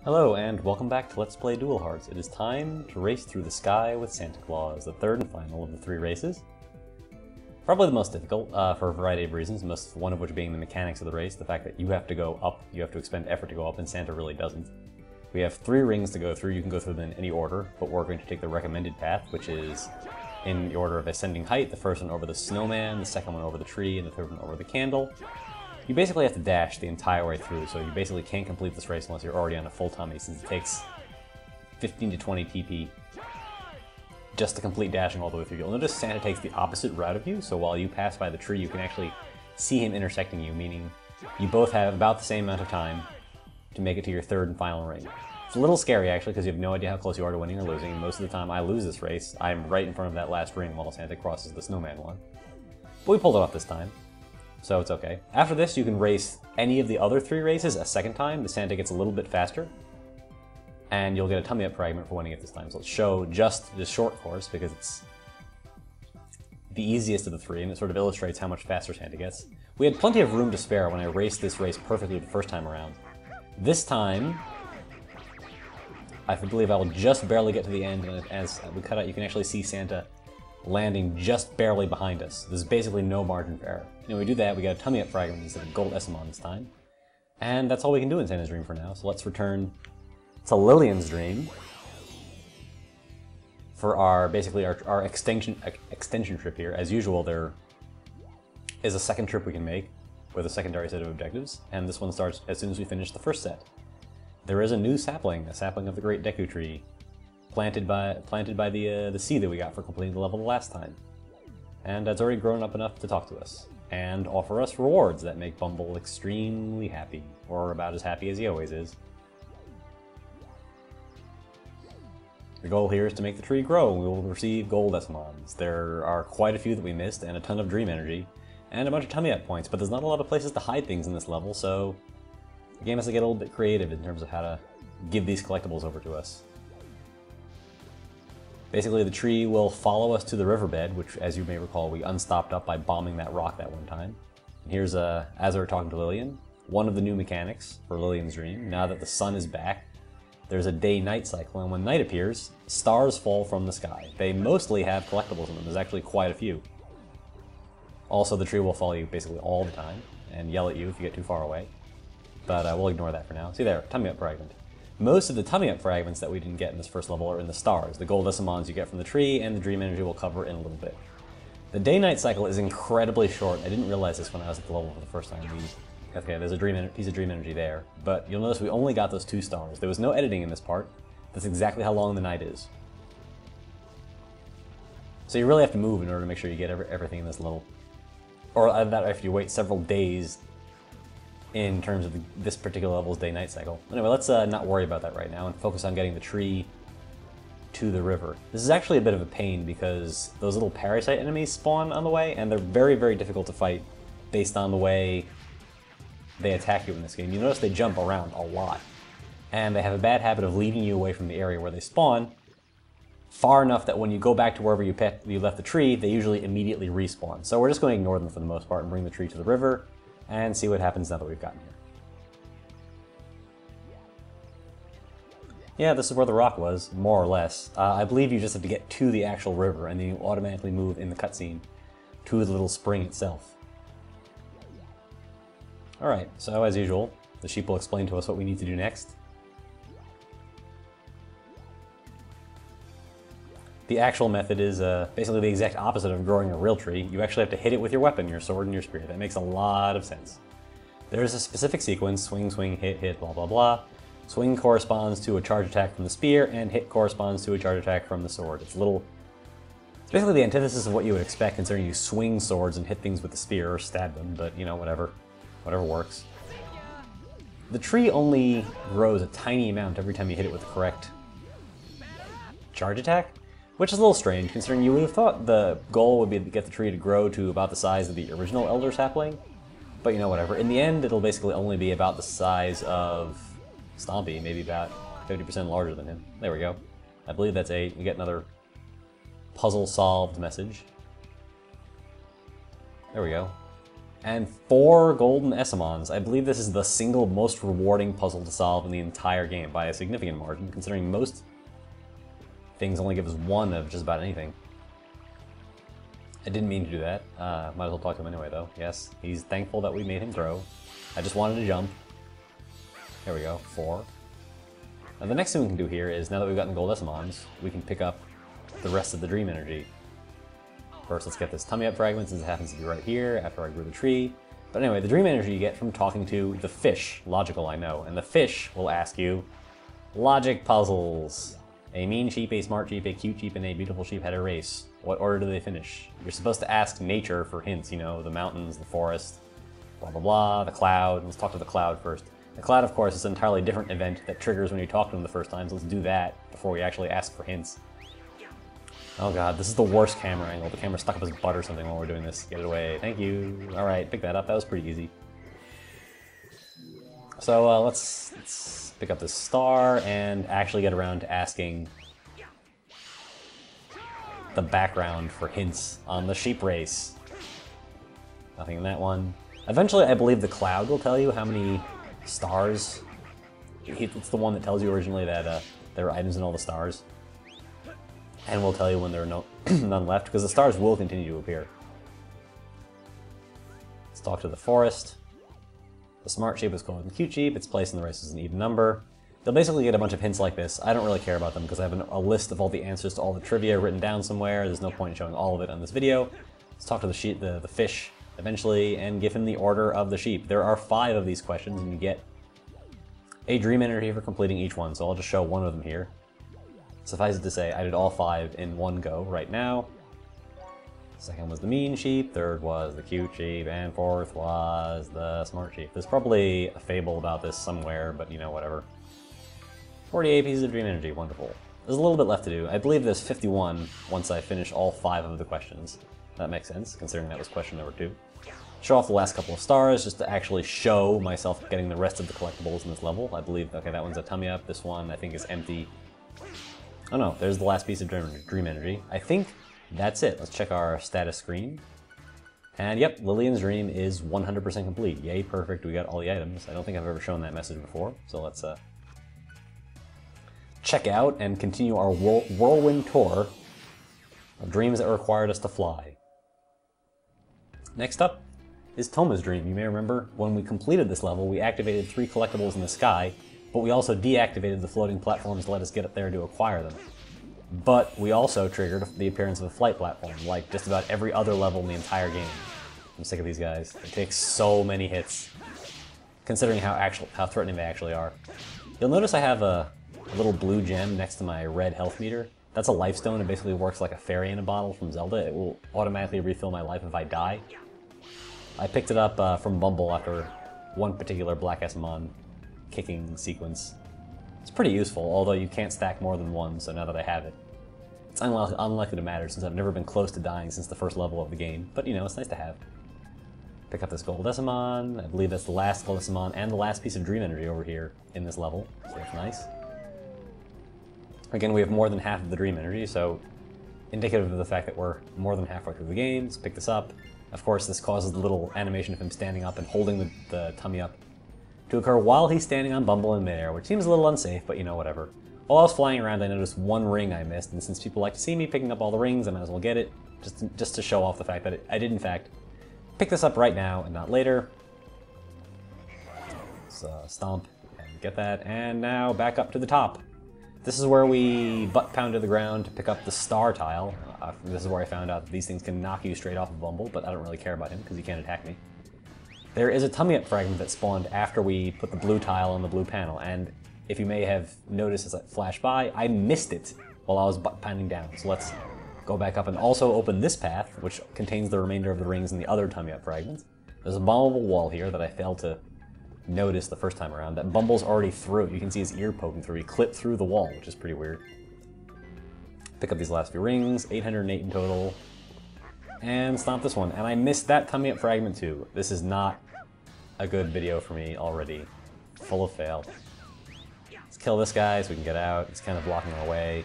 Hello and welcome back to Let's Play Dual Hearts. It is time to race through the sky with Santa Claus, the third and final of the three races. Probably the most difficult for a variety of reasons, one of which being the mechanics of the race, the fact that you have to go up, you have to expend effort to go up, and Santa really doesn't. We have three rings to go through. You can go through them in any order, but we're going to take the recommended path, which is in the order of ascending height, the first one over the snowman, the second one over the tree, and the third one over the candle. You basically have to dash the entire way through, so you basically can't complete this race unless you're already on a full tummy, since it takes 15 to 20 TP just to complete dashing all the way through. You'll notice Santa takes the opposite route of you, so while you pass by the tree, you can actually see him intersecting you, meaning you both have about the same amount of time to make it to your third and final ring. It's a little scary, actually, because you have no idea how close you are to winning or losing, and most of the time I lose this race, I'm right in front of that last ring while Santa crosses the snowman one. But we pulled it off this time, so it's okay. After this, you can race any of the other three races a second time. The Santa gets a little bit faster, and you'll get a tummy up fragment for winning it this time. So let's show just the short course, because it's the easiest of the three, and it sort of illustrates how much faster Santa gets. We had plenty of room to spare when I raced this race perfectly the first time around. This time, I believe I will just barely get to the end, and as we cut out, you can actually see Santa landing just barely behind us. There's basically no margin for error. When we do that, we got a tummy up fragment instead of gold Essamon this time. And that's all we can do in Santa's Dream for now, so let's return to Lillian's Dream for our extension trip here. As usual, there is a second trip we can make with a secondary set of objectives, and this one starts as soon as we finish the first set. There is a new sapling, a sapling of the Great Deku Tree, planted by the seed that we got for completing the level the last time. And it's already grown up enough to talk to us, and offer us rewards that make Bumble extremely happy, or about as happy as he always is. The goal here is to make the tree grow, and we will receive gold Essamons. There are quite a few that we missed, and a ton of dream energy, and a bunch of tummy up points, but there's not a lot of places to hide things in this level, so the game has to get a little bit creative in terms of how to give these collectibles over to us. Basically, the tree will follow us to the riverbed, which, as you may recall, we unstopped up by bombing that rock that one time. And here's Azure talking to Lillian, one of the new mechanics for Lillian's Dream. Now that the sun is back, there's a day-night cycle, and when night appears, stars fall from the sky. They mostly have collectibles in them. There's actually quite a few. Also, the tree will follow you basically all the time, and yell at you if you get too far away. But we'll ignore that for now. See there, tummy up fragment. Most of the tummy up fragments that we didn't get in this first level are in the stars. The gold Essamons you get from the tree, and the dream energy we'll cover in a little bit. The day-night cycle is incredibly short. I didn't realize this when I was at the level for the first time. Okay, there's a piece of dream energy there, but you'll notice we only got those 2 stars. There was no editing in this part. That's exactly how long the night is. So you really have to move in order to make sure you get everything in this level. Or that if you wait several days in terms of this particular level's day-night cycle. Anyway, let's not worry about that right now and focus on getting the tree to the river. This is actually a bit of a pain because those little parasite enemies spawn on the way, and they're very, very difficult to fight based on the way they attack you in this game. You notice they jump around a lot, and they have a bad habit of leading you away from the area where they spawn far enough that when you go back to wherever you left the tree, they usually immediately respawn. So we're just going to ignore them for the most part and bring the tree to the river and see what happens now that we've gotten here. Yeah, this is where the rock was, more or less. I believe you just have to get to the actual river, and then you automatically move in the cutscene to the little spring itself. Alright, so as usual, the sheep will explain to us what we need to do next. The actual method is basically the exact opposite of growing a real tree. You actually have to hit it with your weapon, your sword and your spear. That makes a lot of sense. There is a specific sequence: swing, swing, hit, blah, blah, blah. Swing corresponds to a charge attack from the spear, and hit corresponds to a charge attack from the sword. It's basically the antithesis of what you would expect, considering you swing swords and hit things with the spear or stab them, but you know, whatever works. The tree only grows a tiny amount every time you hit it with the correct charge attack, which is a little strange, considering you would have thought the goal would be to get the tree to grow to about the size of the original Elder Sapling. But you know, whatever. In the end, it'll basically only be about the size of Stompy, maybe about 50% larger than him. There we go. I believe that's 8. We get another puzzle solved message. There we go. and 4 golden Esamons. I believe this is the single most rewarding puzzle to solve in the entire game by a significant margin, considering most things only give us 1 of just about anything. I didn't mean to do that. Might as well talk to him anyway, though. Yes, he's thankful that we made him grow. I just wanted to jump. There we go, 4. Now the next thing we can do here is, now that we've gotten gold Esamons, we can pick up the rest of the Dream Energy. First, let's get this tummy up fragment, since it happens to be right here after I grew the tree. But anyway, the Dream Energy you get from talking to the fish. Logical, I know. And the fish will ask you logic puzzles. A mean sheep, a smart sheep, a cute sheep, and a beautiful sheep had a race. What order do they finish? You're supposed to ask nature for hints, you know, the mountains, the forest, blah blah blah, the cloud. Let's talk to the cloud first. The cloud, of course, is an entirely different event that triggers when you talk to them the first time, so let's do that before we actually ask for hints. Oh god, this is the worst camera angle. The camera's stuck up his butt or something while we're doing this. Get it away. Thank you. Alright, pick that up. That was pretty easy. So let's pick up this star and actually get around to asking the background for hints on the sheep race. Nothing in that one. Eventually, I believe the cloud will tell you how many stars. It's the one that tells you originally that there are items in all the stars. And we'll tell you when there are none left, because the stars will continue to appear. Let's talk to the forest. The smart sheep is called the cute sheep. Its place in the race is an even number. You'll basically get a bunch of hints like this. I don't really care about them because I have a list of all the answers to all the trivia written down somewhere. There's no point in showing all of it on this video. Let's talk to the sheep, the fish eventually, and give him the order of the sheep. There are 5 of these questions, and you get a Dream Energy for completing each one. So I'll just show one of them here. Suffice it to say, I did all 5 in one go right now. Second was the mean sheep, third was the cute sheep, and fourth was the smart sheep. There's probably a fable about this somewhere, but you know, whatever. 48 pieces of Dream Energy, wonderful. There's a little bit left to do. I believe there's 51 once I finish all 5 of the questions. That makes sense, considering that was question number 2. Show off the last couple of stars, just to actually show myself getting the rest of the collectibles in this level. I believe, okay, that one's a tummy up, this one I think is empty. Oh no, there's the last piece of Dream Energy. I think that's it. Let's check our status screen. And yep, Lillian's dream is 100% complete. Yay, perfect, we got all the items. I don't think I've ever shown that message before, so let's check out and continue our whirlwind tour of dreams that required us to fly. Next up is Toma's dream. You may remember when we completed this level, we activated 3 collectibles in the sky, but we also deactivated the floating platforms to let us get up there to acquire them. But we also triggered the appearance of a flight platform, like just about every other level in the entire game. I'm sick of these guys. They take so many hits, considering how threatening they actually are. You'll notice I have a little blue gem next to my red health meter. That's a life stone. It basically works like a fairy in a bottle from Zelda. It will automatically refill my life if I die. I picked it up from Bumble after one particular Black Esamon kicking sequence. It's pretty useful, although you can't stack more than 1, so now that I have it, it's unlikely to matter since I've never been close to dying since the first level of the game, but you know, it's nice to have. Pick up this gold Esamon. I believe that's the last gold Esamon and the last piece of Dream Energy over here in this level, so that's nice. Again, we have more than half of the Dream Energy, so indicative of the fact that we're more than halfway through the game. Let's pick this up. Of course, this causes the little animation of him standing up and holding the tummy up to occur while he's standing on Bumble in midair, which seems a little unsafe, but you know, whatever. While I was flying around, I noticed 1 ring I missed, and since people like to see me picking up all the rings, I might as well get it, just to show off the fact that I did, in fact, pick this up right now and not later. Let's stomp and get that, and now back up to the top. This is where we butt pound to the ground to pick up the star tile. This is where I found out that these things can knock you straight off of Bumble, but I don't really care about him because he can't attack me. There is a tummy up fragment that spawned after we put the blue tile on the blue panel, and if you may have noticed as it flashed by, I missed it while I was butt pounding down. So let's go back up and also open this path, which contains the remainder of the rings and the other tummy up fragments. There's a bombable wall here that I failed to notice the first time around. That Bumble's already through it. You can see his ear poking through. He clipped through the wall, which is pretty weird. Pick up these last few rings, 808 in total. And stomp this one. And I missed that tummy up fragment too. This is not a good video for me already. Full of fail. Let's kill this guy so we can get out. He's kind of blocking our way.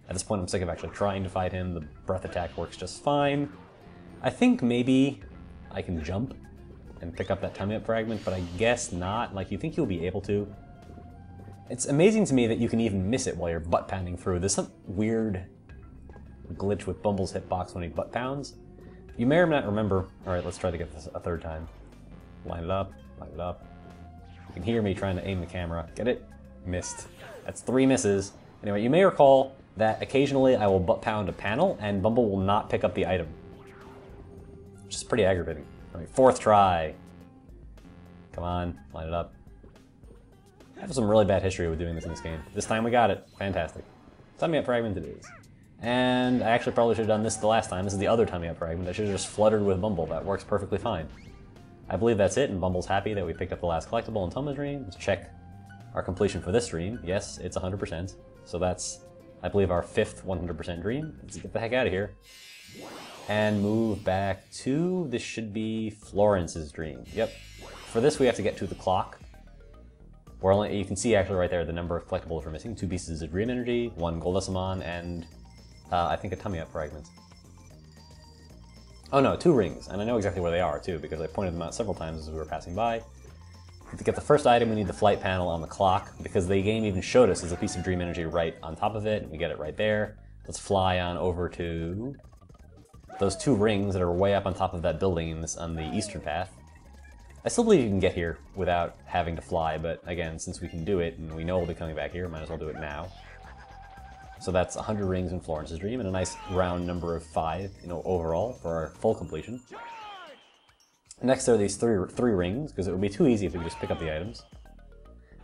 At this point I'm sick of actually trying to fight him. The breath attack works just fine. I think maybe I can jump and pick up that tummy up fragment, but I guess not. Like, you think you'll be able to. It's amazing to me that you can even miss it while you're butt pounding through. There's some weird glitch with Bumble's hitbox when he butt pounds. You may or may not remember. Alright, let's try to get this a third time. Line it up, line it up. You can hear me trying to aim the camera. Get it? Missed. That's 3 misses. Anyway, you may recall that occasionally I will butt pound a panel and Bumble will not pick up the item. Which is pretty aggravating. Alright, 4th try. Come on, line it up. I have some really bad history with doing this in this game. This time we got it. Fantastic. Tummy up fragment it is. And I actually probably should have done this the last time. This is the other tummy up fragment. I should have just fluttered with Bumble. That works perfectly fine. I believe that's it, and Bumble's happy that we picked up the last collectible in Toma's Dream. Let's check our completion for this dream. Yes, it's 100%. So that's, I believe, our 5th 100% dream. Let's get the heck out of here. And move back to, this should be Florence's dream. Yep. For this we have to get to the clock. Where only, you can see actually right there the number of collectibles we're missing. 2 pieces of Dream Energy, 1 Goldessamon, and I think a tummy up fragment. Oh no, 2 rings, and I know exactly where they are too, because I pointed them out several times as we were passing by. To get the first item, we need the flight panel on the clock, because the game even showed us there's a piece of Dream Energy right on top of it, and we get it right there. Let's fly on over to those 2 rings that are way up on top of that building in this, on the eastern path. I still believe you can get here without having to fly, but again, since we can do it, and we know we'll be coming back here, might as well do it now. So that's 100 rings in Florence's Dream, and a nice round number of 5, overall, for our full completion. Next, there are these three rings, because it would be too easy if we could just pick up the items.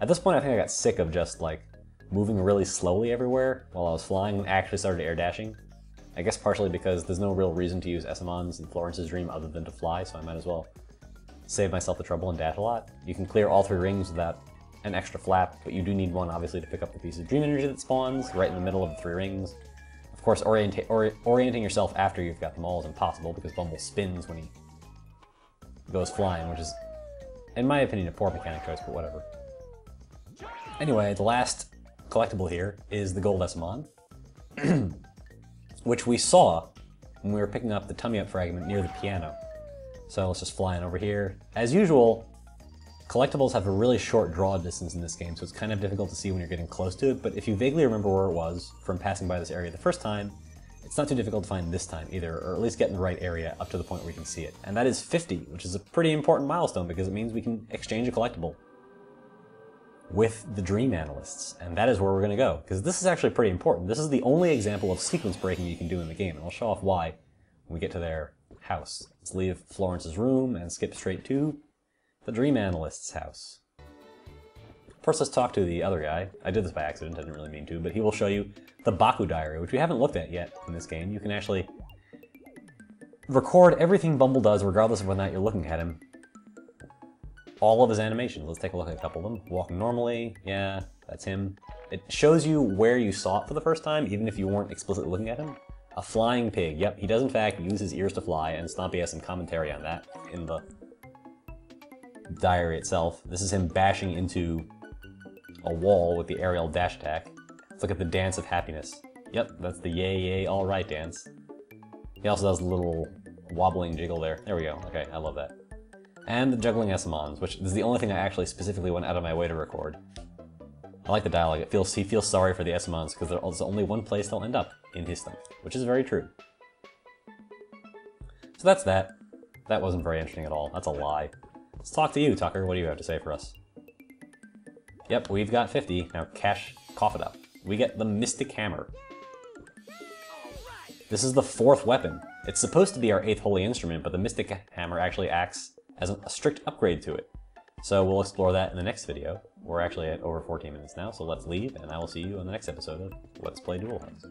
At this point, I think I got sick of just, like, moving really slowly everywhere while I was flying and actually started air dashing. I guess partially because there's no real reason to use Essamons in Florence's Dream other than to fly, so I might as well save myself the trouble and dash a lot. You can clear all 3 rings without an extra flap, but you do need one, obviously, to pick up the piece of Dream Energy that spawns right in the middle of the 3 rings. Of course, orienting yourself after you've got them all is impossible, because Bumble spins when he goes flying, which is, in my opinion, a poor mechanic choice, but whatever. Anyway, the last collectible here is the Goldessamon, which we saw when we were picking up the tummy up fragment near the piano. So let's just fly on over here. As usual, collectibles have a really short draw distance in this game, so it's kind of difficult to see when you're getting close to it, but if you vaguely remember where it was from passing by this area the first time, it's not too difficult to find this time either, or at least get in the right area up to the point where you can see it. And that is 50, which is a pretty important milestone because it means we can exchange a collectible with the Dream Analysts, and that is where we're going to go, because this is actually pretty important. This is the only example of sequence breaking you can do in the game, and I'll show off why when we get to their house. Let's leave Florence's room and skip straight to the Dream Analyst's house. First, let's talk to the other guy. I did this by accident, I didn't really mean to, but he will show you the Baku Diary, which we haven't looked at yet in this game. You can actually record everything Bumble does, regardless of whether or not you're looking at him. All of his animations. Let's take a look at a couple of them. Walking normally, yeah, that's him. It shows you where you saw it for the first time, even if you weren't explicitly looking at him. A flying pig. Yep, he does in fact use his ears to fly, and Stompy has some commentary on that in the diary itself. This is him bashing into a wall with the aerial dash attack. Let's look at the Dance of Happiness. Yep, that's the yay yay alright dance. He also does a little wobbling jiggle there. There we go. Okay, I love that. And the Juggling Essamons, which is the only thing I actually specifically went out of my way to record. I like the dialogue. He feels sorry for the Essamons because there's only one place they'll end up, in his stomach, which is very true. So that's that. That wasn't very interesting at all. That's a lie. Let's talk to you, Tucker. What do you have to say for us? Yep, we've got 50. Now cough it up. We get the Mystic Hammer. This is the 4th weapon. It's supposed to be our 8th holy instrument, but the Mystic Hammer actually acts as a strict upgrade to it. So we'll explore that in the next video. We're actually at over 14 minutes now, so let's leave, and I will see you in the next episode of Let's Play Duel Hearts.